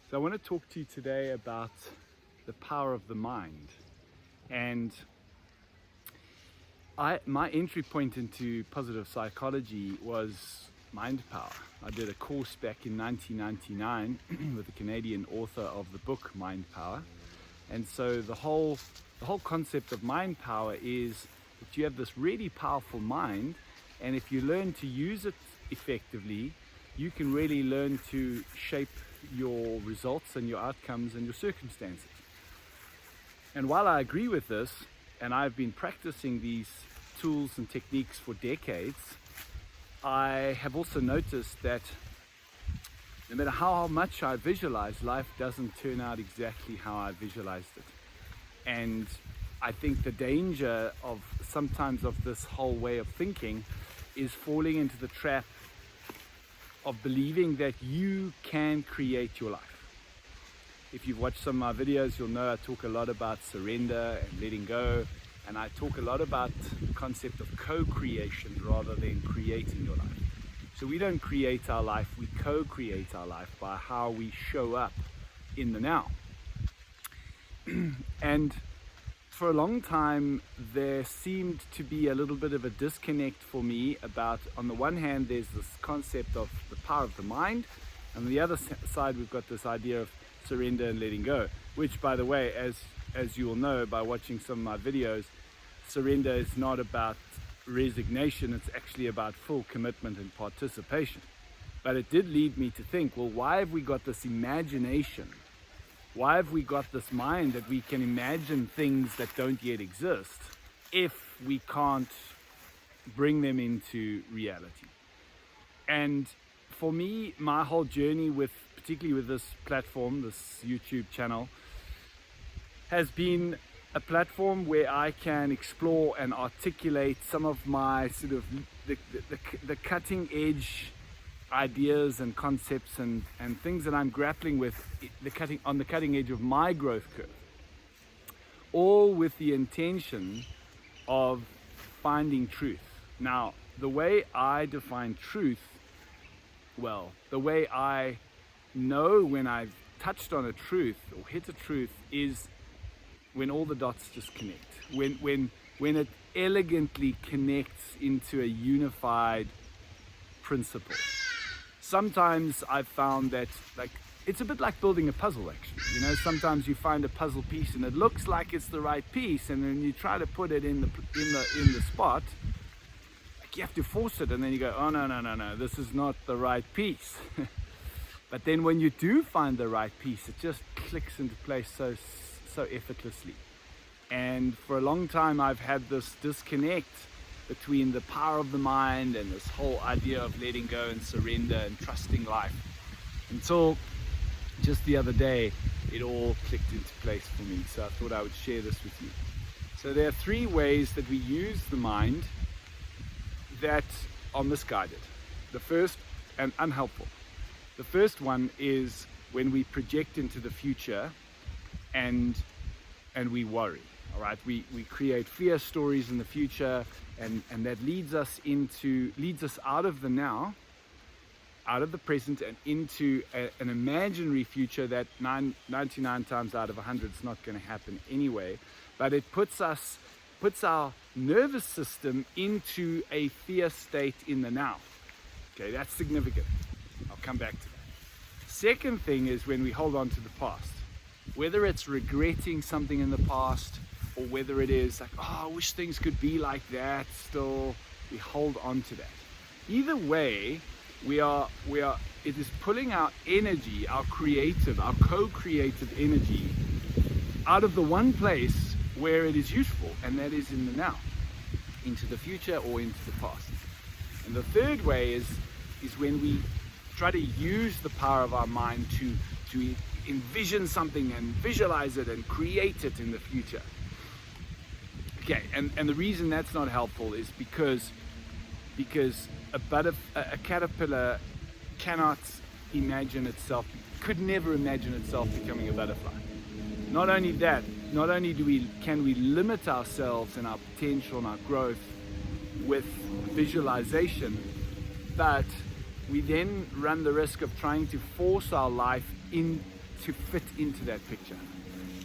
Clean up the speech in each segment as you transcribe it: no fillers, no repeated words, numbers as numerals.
So I want to talk to you today about the power of the mind. And my entry point into positive psychology was Mind Power. I did a course back in 1999 with a Canadian author of the book Mind Power. And so the whole concept of mind power is that you have this really powerful mind, and if you learn to use it effectively, you can really learn to shape your results and your outcomes and your circumstances. And while I agree with this, and I've been practicing these tools and techniques for decades, I have also noticed that no matter how much I visualize, life doesn't turn out exactly how I visualized it. And I think the danger of sometimes of this whole way of thinking is falling into the trap of believing that you can create your life. If you've watched some of my videos, you'll know I talk a lot about surrender and letting go, and I talk a lot about the concept of co-creation rather than creating your life. So we don't create our life, we co-create our life by how we show up in the now. And for a long time, there seemed to be a little bit of a disconnect for me about, on the one hand, there's this concept of the power of the mind, and on the other side, we've got this idea of surrender and letting go, which, by the way, as you will know by watching some of my videos, surrender is not about resignation, it's actually about full commitment and participation. But it did lead me to think, well, why have we got this imagination? Why have we got this mind that we can imagine things that don't yet exist if we can't bring them into reality? And for me, my whole journey particularly with this platform, this YouTube channel, has been a platform where I can explore and articulate some of my sort of the cutting edge ideas and concepts and things that I'm grappling with on the cutting edge of my growth curve, all with the intention of finding truth. Now, the way I define truth, well, the way I know when I've touched on a truth or hit a truth is when all the dots just connect, when it elegantly connects into a unified principle. Sometimes I've found that, like, it's a bit like building a puzzle, actually. You know, sometimes you find a puzzle piece and it looks like it's the right piece, and then you try to put it in the spot, like you have to force it, and then you go, oh no, this is not the right piece. But then when you do find the right piece, it just clicks into place so effortlessly. And for a long time, I've had this disconnect between the power of the mind and this whole idea of letting go and surrender and trusting life, until just the other day it all clicked into place for me. So I thought I would share this with you. So there are three ways that we use the mind that are misguided, the first, and unhelpful. The first one is when we project into the future and we worry. All right, we create fear stories in the future, and that leads us out of the now, out of the present, and into an imaginary future that 99 times out of 100 is not going to happen anyway. But it puts our nervous system into a fear state in the now. Okay, that's significant. I'll come back to that. Second thing is when we hold on to the past, whether it's regretting something in the past, or whether it is like, oh, I wish things could be like that, still we hold on to that. Either way, it is pulling our energy, our co-creative energy, out of the one place where it is useful, and that is in the now, into the future or into the past. And the third way is when we try to use the power of our mind to envision something and visualize it and create it in the future. Okay, and the reason that's not helpful is because a caterpillar could never imagine itself becoming a butterfly. Not only that, can we limit ourselves and our potential and our growth with visualization, but we then run the risk of trying to force our life in to fit into that picture.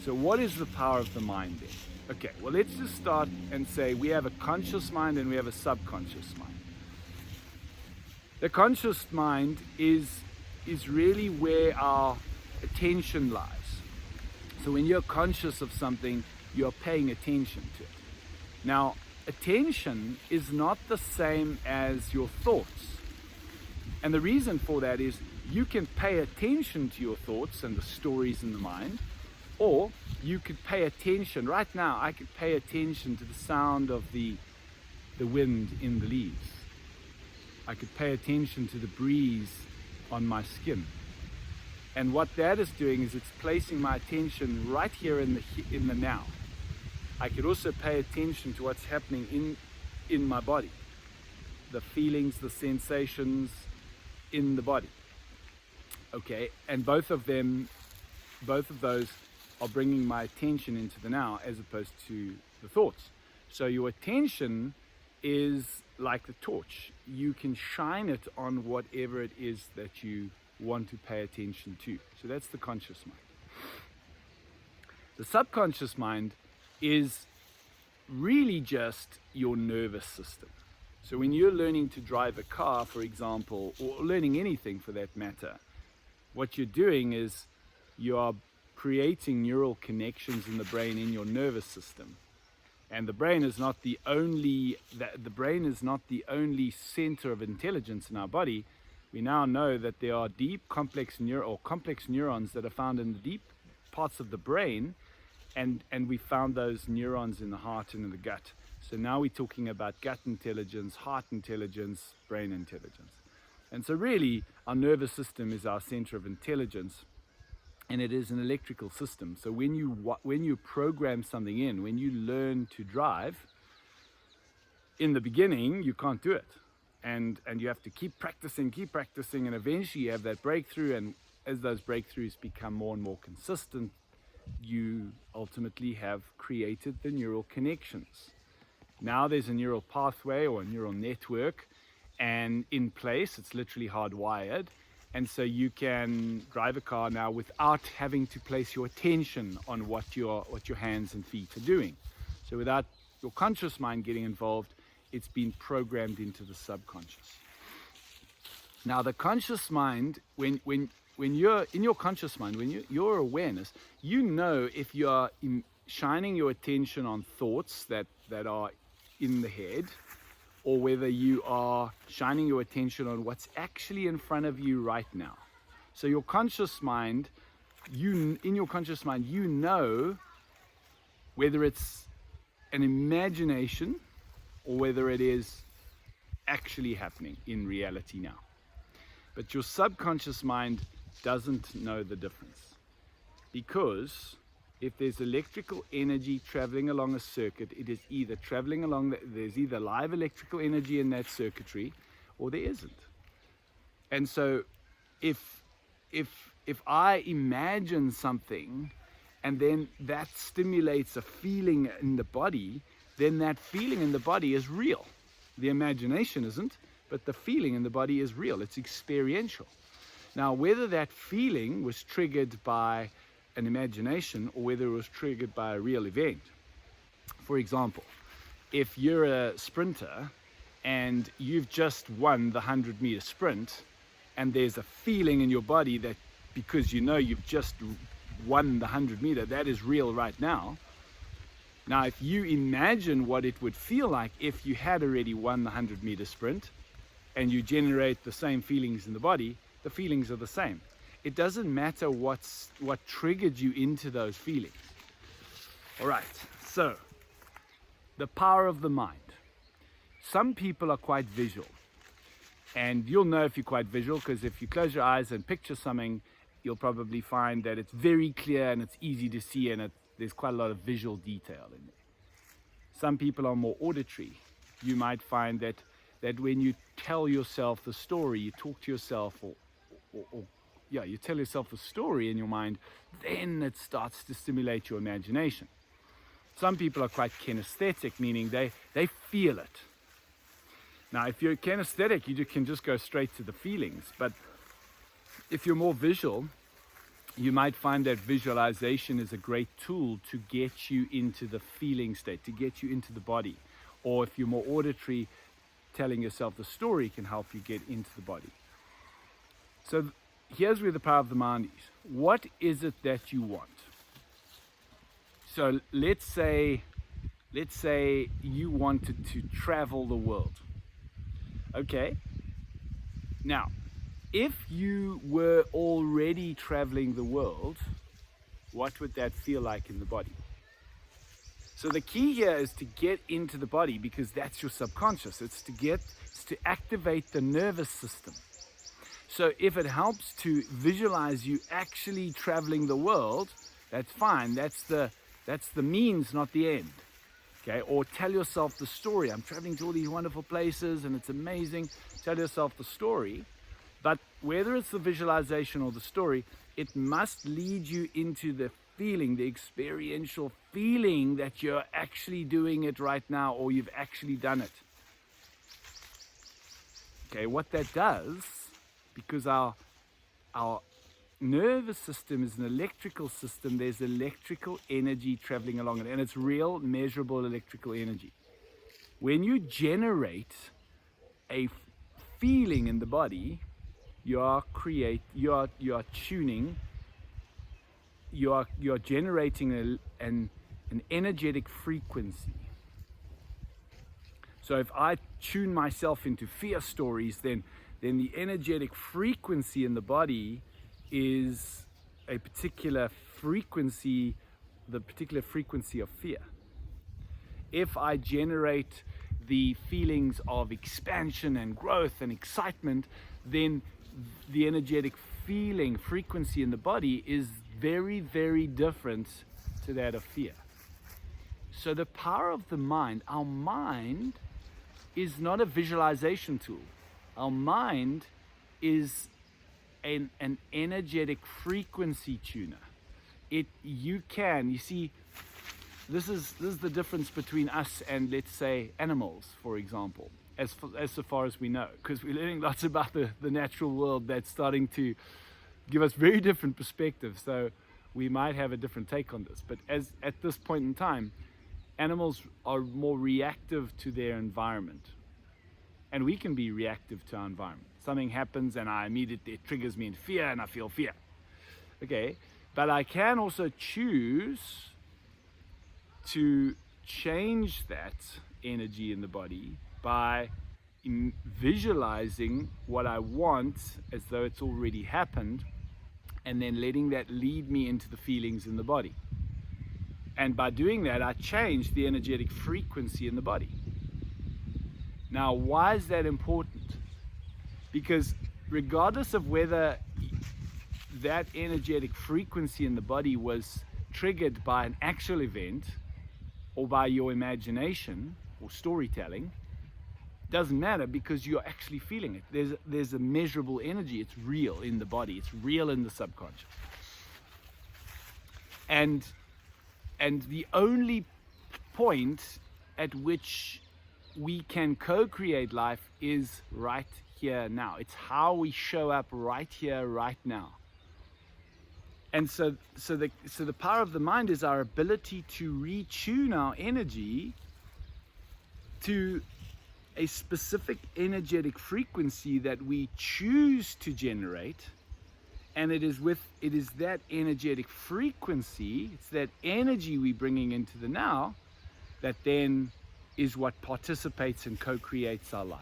So what is the power of the mind then? Okay, well, let's just start and say we have a conscious mind and we have a subconscious mind. The conscious mind is really where our attention lies. So when you're conscious of something, you're paying attention to it. Now, attention is not the same as your thoughts. And the reason for that is you can pay attention to your thoughts and the stories in the mind, or you could pay attention. Right now, I could pay attention to the sound of the wind in the leaves. I could pay attention to the breeze on my skin. And what that is doing is it's placing my attention right here in the now. I could also pay attention to what's happening in my body, the feelings, the sensations in the body. Okay, and both of those are bringing my attention into the now as opposed to the thoughts. So your attention is like the torch. You can shine it on whatever it is that you want to pay attention to. So that's the conscious mind. The subconscious mind is really just your nervous system. So when you're learning to drive a car, for example, or learning anything for that matter, what you're doing is you are creating neural connections in the brain, in your nervous system. And the brain is not the only center of intelligence in our body. We now know that there are deep complex neurons that are found in the deep parts of the brain, and we found those neurons in the heart and in the gut. So now we're talking about gut intelligence, heart intelligence, brain intelligence. And so really our nervous system is our center of intelligence, and it is an electrical system. So when you program something in, when you learn to drive, in the beginning you can't do it. And you have to keep practicing, and eventually you have that breakthrough, and as those breakthroughs become more and more consistent, you ultimately have created the neural connections. Now there's a neural pathway or a neural network, and in place, it's literally hardwired, and so you can drive a car now without having to place your attention on what your hands and feet are doing. So without your conscious mind getting involved, it's been programmed into the subconscious. Now the conscious mind, when you're in your conscious mind, when your awareness, you know if you are shining your attention on thoughts that are in the head, or whether you are shining your attention on what's actually in front of you right now. So your conscious mind, in your conscious mind, you know whether it's an imagination or whether it is actually happening in reality now. But your subconscious mind doesn't know the difference, because if there's electrical energy traveling along a circuit, it is either traveling along, there's either live electrical energy in that circuitry or there isn't. And so if I imagine something and then that stimulates a feeling in the body, then that feeling in the body is real. The imagination isn't, but the feeling in the body is real. It's experiential. Now, whether that feeling was triggered by an imagination or whether it was triggered by a real event. For example, if you're a sprinter and you've just won the 100-meter sprint, and there's a feeling in your body that because you know you've just won the 100-meter, that is real right now. Now, if you imagine what it would feel like if you had already won the 100-meter sprint and you generate the same feelings in the body, the feelings are the same. It doesn't matter what triggered you into those feelings. All right, so the power of the mind. Some people are quite visual, and you'll know if you're quite visual because if you close your eyes and picture something, you'll probably find that it's very clear and it's easy to see, and there's quite a lot of visual detail in there. Some people are more auditory. You might find that when you tell yourself the story, you talk to yourself you tell yourself a story in your mind, then it starts to stimulate your imagination. Some people are quite kinesthetic, meaning they feel it. Now, if you're kinesthetic, you can just go straight to the feelings. But if you're more visual, you might find that visualization is a great tool to get you into the feeling state, to get you into the body. Or if you're more auditory, telling yourself the story can help you get into the body. So here's where the power of the mind is. What is it that you want? So let's say you wanted to travel the world. Okay. Now, if you were already traveling the world, what would that feel like in the body? So the key here is to get into the body, because that's your subconscious. It's to activate the nervous system. So if it helps to visualize you actually traveling the world, that's fine. That's the means, not the end. Okay? Or tell yourself the story. I'm traveling to all these wonderful places and it's amazing. Tell yourself the story. But whether it's the visualization or the story, it must lead you into the feeling, the experiential feeling that you're actually doing it right now, or you've actually done it. Okay, what that does, because our nervous system is an electrical system, there's electrical energy traveling along it, and it's real, measurable electrical energy. When you generate a feeling in the body, you are tuning, you are generating an energetic frequency. So if I tune myself into fear stories, then the energetic frequency in the body is a particular frequency, the particular frequency of fear. If I generate the feelings of expansion and growth and excitement, then the energetic feeling frequency in the body is very, very different to that of fear. So the power of the mind, our mind is not a visualization tool. Our mind is an energetic frequency tuner. You see, this is the difference between us and, let's say, animals, for example, as so far as we know, because we're learning lots about the natural world that's starting to give us very different perspectives. So we might have a different take on this. But at this point in time, animals are more reactive to their environment. And we can be reactive to our environment. Something happens and it triggers me in fear, and I feel fear. Okay, but I can also choose to change that energy in the body by visualizing what I want as though it's already happened, and then letting that lead me into the feelings in the body. And by doing that, I change the energetic frequency in the body. Now, why is that important? Because regardless of whether that energetic frequency in the body was triggered by an actual event or by your imagination or storytelling, doesn't matter, because you're actually feeling it. There's a measurable energy. It's real in the body. It's real in the subconscious. And the only point at which we can co-create life is right here now. It's how we show up right here, right now. And so the power of the mind is our ability to retune our energy to a specific energetic frequency that we choose to generate. And it is that energetic frequency, it's that energy we're bringing into the now, that then is what participates and co-creates our life.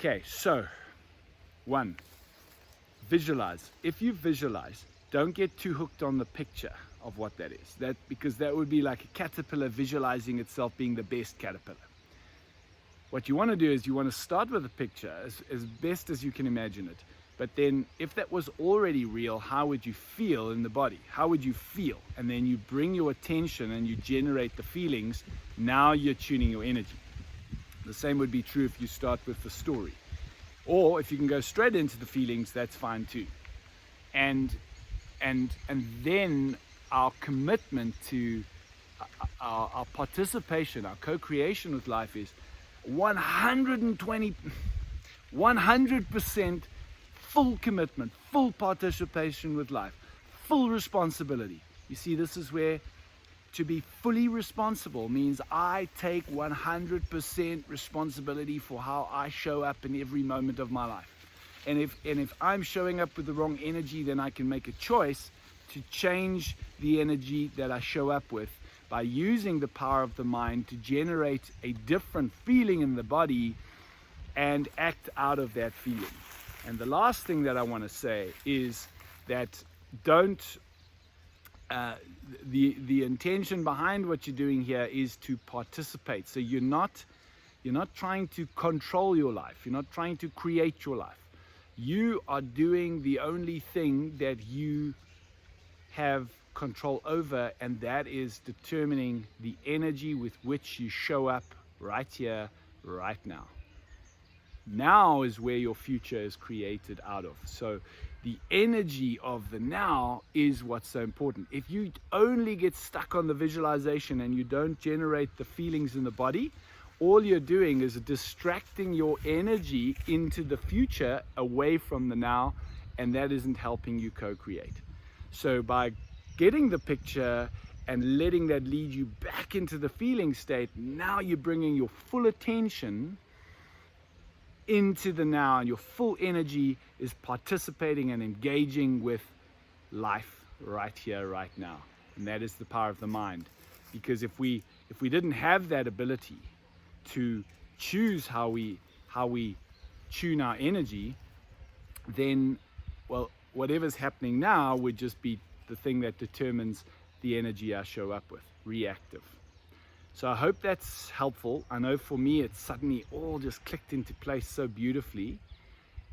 Okay, so 1, visualize. If you visualize, don't get too hooked on the picture of what that is. Because that would be like a caterpillar visualizing itself being the best caterpillar. What you want to do is you want to start with a picture as best as you can imagine it. But then if that was already real, how would you feel in the body? How would you feel? And then you bring your attention and you generate the feelings. Now you're tuning your energy. The same would be true if you start with the story. Or if you can go straight into the feelings, that's fine too. And then our commitment to our participation, our co-creation with life is 100% full commitment, full participation with life, full responsibility. You see, this is where to be fully responsible means I take 100% responsibility for how I show up in every moment of my life. And if I'm showing up with the wrong energy, then I can make a choice to change the energy that I show up with by using the power of the mind to generate a different feeling in the body and act out of that feeling. And the last thing that I want to say is that the intention behind what you're doing here is to participate. So you're not trying to control your life. You're not trying to create your life. You are doing the only thing that you have control over, and that is determining the energy with which you show up right here, right now. Now is where your future is created out of. So the energy of the now is what's so important. If you only get stuck on the visualization and you don't generate the feelings in the body, all you're doing is distracting your energy into the future away from the now, and that isn't helping you co-create. So by getting the picture and letting that lead you back into the feeling state, now you're bringing your full attention into the now, and your full energy is participating and engaging with life right here, right now. And that is the power of the mind. Because if we didn't have that ability to choose how we tune our energy, then, well, whatever's happening now would just be the thing that determines the energy I show up with, reactive. So I hope that's helpful. I know for me it suddenly all just clicked into place so beautifully.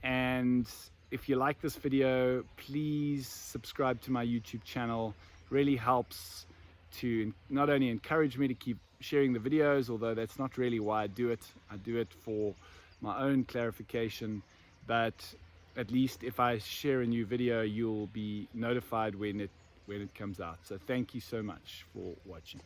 And if you like this video, please subscribe to my YouTube channel. It really helps to not only encourage me to keep sharing the videos, although that's not really why I do it. I do it for my own clarification, but at least if I share a new video, you'll be notified when it comes out. So thank you so much for watching.